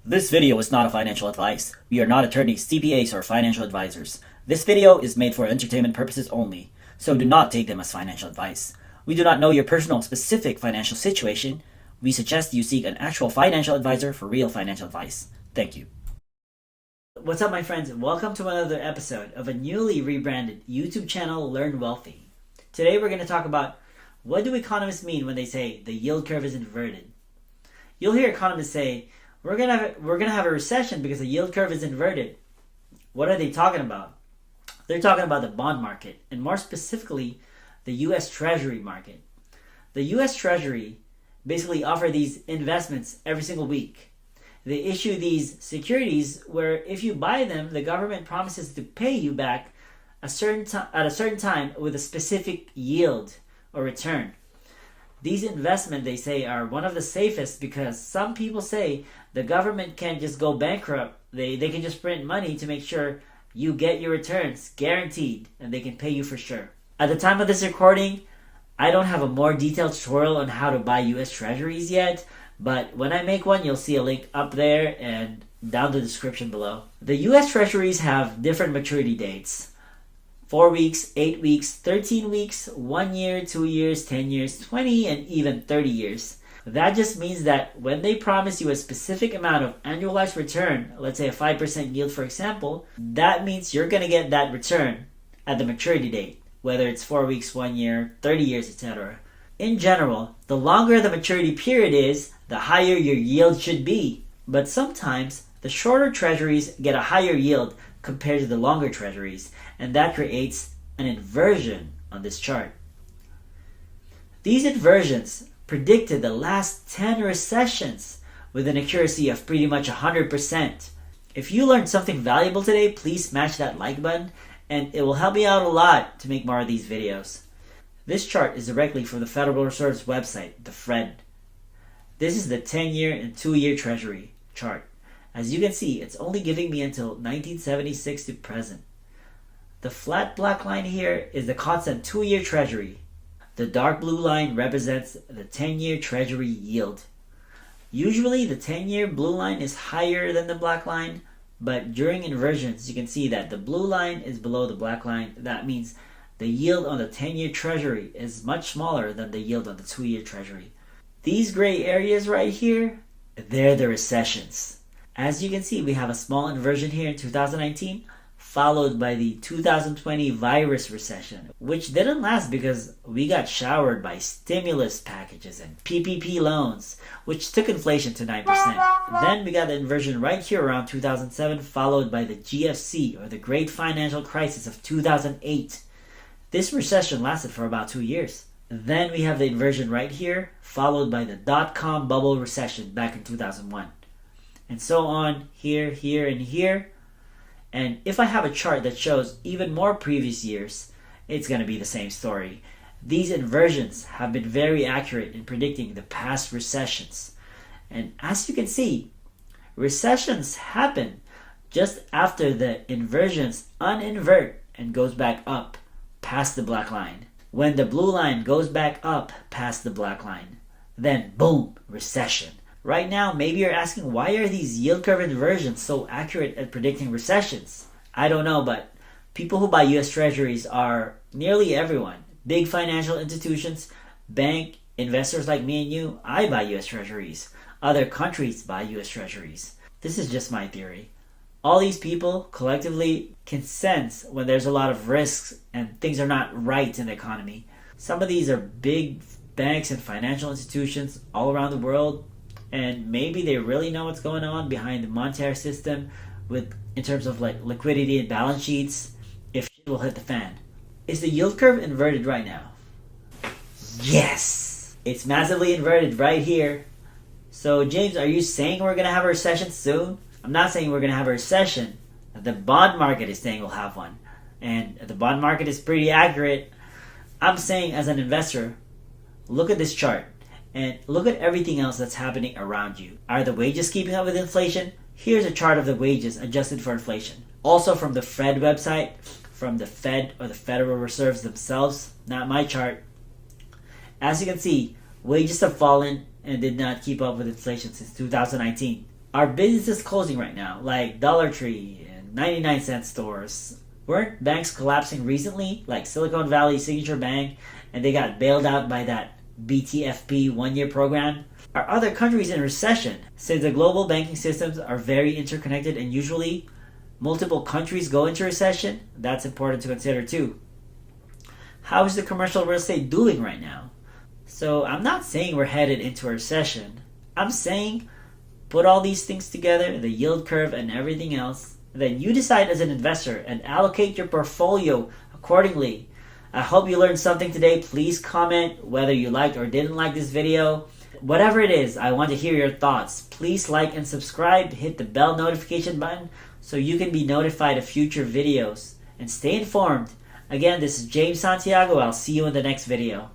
This video is not a financial advice. We are not attorneys, CPAs, or financial advisors. This video is made for entertainment purposes only, so do not take them as financial advice. We do not know your personal specific financial situation. We suggest you seek an actual financial advisor for real financial advice. Thank you. What's up, my friends? Welcome to another episode of a newly rebranded YouTube channel, Learn Wealthy. Today we're going to talk about what do economists mean when they say the yield curve is inverted. You'll hear economists say, we're gonna have a recession because the yield curve is inverted. What are they talking about? They're talking about the bond market, and more specifically, the U.S. Treasury market. The U.S. Treasury basically offer these investments every single week. They issue these securities where if you buy them, the government promises to pay you back at a certain time with a specific yield or return. These investments, they say, are one of the safest because some people say the government can't just go bankrupt. They can just print money to make sure you get your returns guaranteed and they can pay you for sure. At the time of this recording, I don't have a more detailed tutorial on how to buy US Treasuries yet, but when I make one, you'll see a link up there and down the description below. The US Treasuries have different maturity dates. 4 weeks, 8 weeks, 13 weeks, 1 year, 2 years, 10 years, 20, and even 30 years. That just means that when they promise you a specific amount of annualized return, let's say a 5% yield for example, that means you're going to get that return at the maturity date, whether it's 4 weeks, 1 year, 30 years, etc. In general, the longer the maturity period is, the higher your yield should be. But sometimes, the shorter treasuries get a higher yield compared to the longer treasuries, and that creates an inversion on this chart. These inversions predicted the last 10 recessions with an accuracy of pretty much 100%. If you learned something valuable today, please smash that like button, and it will help me out a lot to make more of these videos. This chart is directly from the Federal Reserve's website, the Fed. This is the 10-year and 2-year Treasury chart. As you can see, it's only giving me until 1976 to present. The flat black line here is the constant 2-year Treasury. The dark blue line represents the 10-year Treasury yield. Usually the 10-year blue line is higher than the black line, but during inversions you can see that the blue line is below the black line. That means the yield on the 10-year Treasury is much smaller than the yield on the 2-year Treasury. These gray areas right here, they're the recessions. As you can see, we have a small inversion here in 2019, followed by the 2020 virus recession, which didn't last because we got showered by stimulus packages and PPP loans, which took inflation to 9%. Then we got the inversion right here around 2007, followed by the GFC, or the Great Financial Crisis of 2008. This recession lasted for about 2 years. Then we have the inversion right here, followed by the dot-com bubble recession back in 2001. And so on, here, here, and here. And if I have a chart that shows even more previous years, it's going to be the same story. These inversions have been very accurate in predicting the past recessions. And as you can see, recessions happen just after the inversions uninvert and goes back up past the black line. When the blue line goes back up past the black line, then boom, recession. Right now, maybe you're asking, why are these yield curve inversions so accurate at predicting recessions? I don't know, but people who buy US Treasuries are nearly everyone. Big financial institutions, bank, investors like me and you, I buy US Treasuries. Other countries buy US Treasuries. This is just my theory. All these people collectively can sense when there's a lot of risks and things are not right in the economy. Some of these are big banks and financial institutions all around the world, and maybe they really know what's going on behind the monetary system in terms of like liquidity and balance sheets if shit will hit the fan. Is the yield curve inverted right now? Yes! It's massively inverted right here. So James, are you saying we're going to have a recession soon? I'm not saying we're going to have a recession. The bond market is saying we'll have one. And the bond market is pretty accurate. I'm saying as an investor, look at this chart. And look at everything else that's happening around you. Are the wages keeping up with inflation? Here's a chart of the wages adjusted for inflation. Also from the Fed website, from the Fed or the Federal Reserves themselves, not my chart. As you can see, wages have fallen and did not keep up with inflation since 2019. Are businesses closing right now, like Dollar Tree and 99-cent stores? Weren't banks collapsing recently, like Silicon Valley Signature Bank, and they got bailed out by that BTFP one-year program? Are other countries in recession, since the global banking systems are very interconnected and usually multiple countries go into recession? That's important to consider too. How is the commercial real estate doing right now? So I'm not saying we're headed into a recession. I'm saying put all these things together, the yield curve and everything else, then you decide as an investor and allocate your portfolio accordingly. I hope you learned something today. Please comment whether you liked or didn't like this video. Whatever it is, I want to hear your thoughts. Please like and subscribe, hit the bell notification button so you can be notified of future videos. And stay informed. Again, this is James Santiago. I'll see you in the next video.